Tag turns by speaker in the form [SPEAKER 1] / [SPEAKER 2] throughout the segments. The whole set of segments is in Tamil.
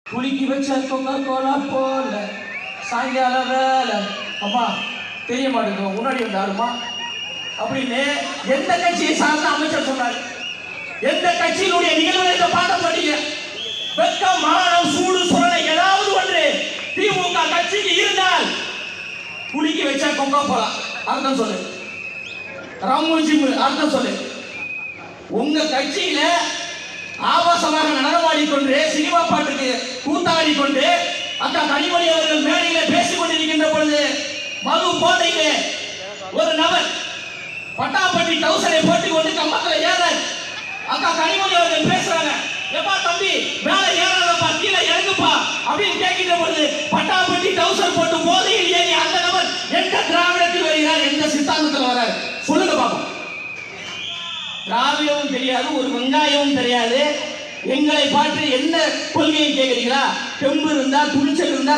[SPEAKER 1] குளிக்கி வச்ச கோலா போல சாயங்கால வேலை அம்மா தெரிய மாட்டேங்குது முன்னாடி வந்தாருமா அப்படின்னு எந்த கட்சியை சார்ந்த அமைச்சர் சொன்னார்? எந்த கட்சியினுடைய நிகழ்வுகளை பாடம் படிங்க. வெக்கம் மானம் சூடு சுரணை ஏதாவது ஒன்று திமுக கட்சிக்கு இருந்தால் குளிக்கி வச்ச கொங்கா போலாம் அர்த்தம் சொல்லு. ராமோஜி அர்த்தம் சொல்லு. உங்க கட்சியில ஆபாசமாக நடனமாடிக்கொண்டு சினிமா பாட்டுக்கு கூத்தாடி கொண்டு அக்கா கனிமொழி அவர்கள் மேடையில பேசிக் கொண்டிருக்கின்ற பொழுது மது போதையிலே ஒரு நபர் பட்டாப்பட்டி டவுசரை போட்டுக் கொண்டு கம்பத்துல ஏறாரு. அக்கா கனிமொழி அவர்கள் பேசுறாங்க, எப்பா தம்பி மேல ஏறாதப்பா கீழே இறங்குப்பா அப்படின்னு கேட்கின்ற பொழுது பட்டாப்பட்டி டவுசர் போட்டு போதையில் ஏறி அந்த நபர் எந்த திராவிடத்தில் வருகிறார், எந்த சித்தாந்தத்தில் வர்றார் சொல்லுங்க பாப்போம். திராவிடமும் தெரியாது, ஒரு வெங்காயமும் தெரியாது. எங்களை பார்த்து என்ன கொள்கையை கேட்கிறீங்களா? தெம்பு இருந்தா, துணிச்சல் இருந்தா,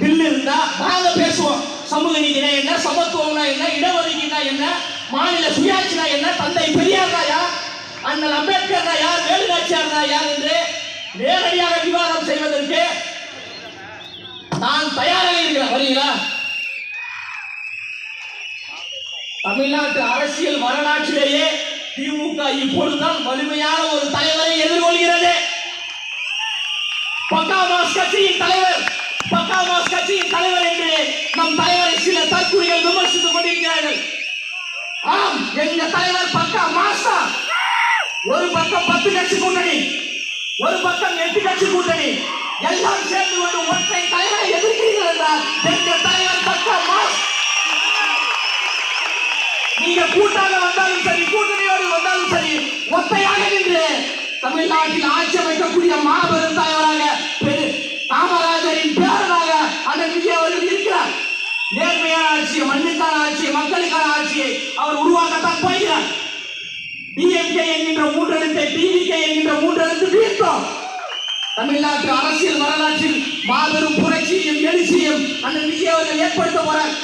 [SPEAKER 1] தில் இருந்தா நாங்க பேசுவோம். சமூக நீதினா என்ன, சமத்துவம்னா என்ன, இடஒதுக்கீடுனா என்ன, மாநில சுயாட்சினா என்ன, தந்தை பெரியார்னா யார், அண்ணல் அம்பேத்கர்னா யார், வேலுநாச்சியார்னா யார் என்று நேரடியாக விவாதம் செய்வதற்கு நான் தயாராக இருக்கிறேன். வரீங்களா? தமிழ்நாட்டு அரசியல் வரலாற்றிலேயே திமுக இப்பொழுதுதான் வலிமையான ஒரு தலைவரை எதிர்கொள்கிறது. பக்காமாஸ் கட்சியின் தலைவர், பக்காமாஸ் கட்சியின் தலைவர் என்று நம் தலைவரை சில தற்குறிகள் விமர்சித்துக் கொண்டிருக்கிறார்கள். ஆம், எங்க தலைவர் பக்கா மாஸ்டா. ஒரு பக்கம் 10 கட்சி கூட்டணி, ஒரு பக்கம் 8 கட்சி கூட்டணி, எல்லாம் சேர்ந்து கொண்டு ஒற்றை தலைவரை எதிர்க்கிறீர்கள் என்றால் எங்க தலைவர் பக்கா மாஸ். நீங்க கூட்டாக வந்தாலும் சரி, கூட்டணியோடு வந்தாலும் சரி, ஒத்தையாக நின்று தமிழ்நாட்டில் ஆட்சி அமைக்கக்கூடிய மாபெரும் தலைவராக காமராஜரின் பேரனாக அண்ணன் விஜய் அவர்கள் இருக்கிறார். நேர்மையான ஆட்சியை, மண்ணுக்கான ஆட்சியை, மக்களுக்கான ஆட்சியை அவர் உருவாக்கத்தான் போகிறார். டிஎம்கே என்கின்ற 3 எழுத்தை டிவிகே என்கின்ற 3 எழுத்து வீழ்த்தோம். தமிழ்நாட்டு அரசியல் வரலாற்றில் மாபெரும் புரட்சியும் எழுச்சியும் அண்ணன் விஜய் அவர்கள் ஏற்படுத்த போறார்.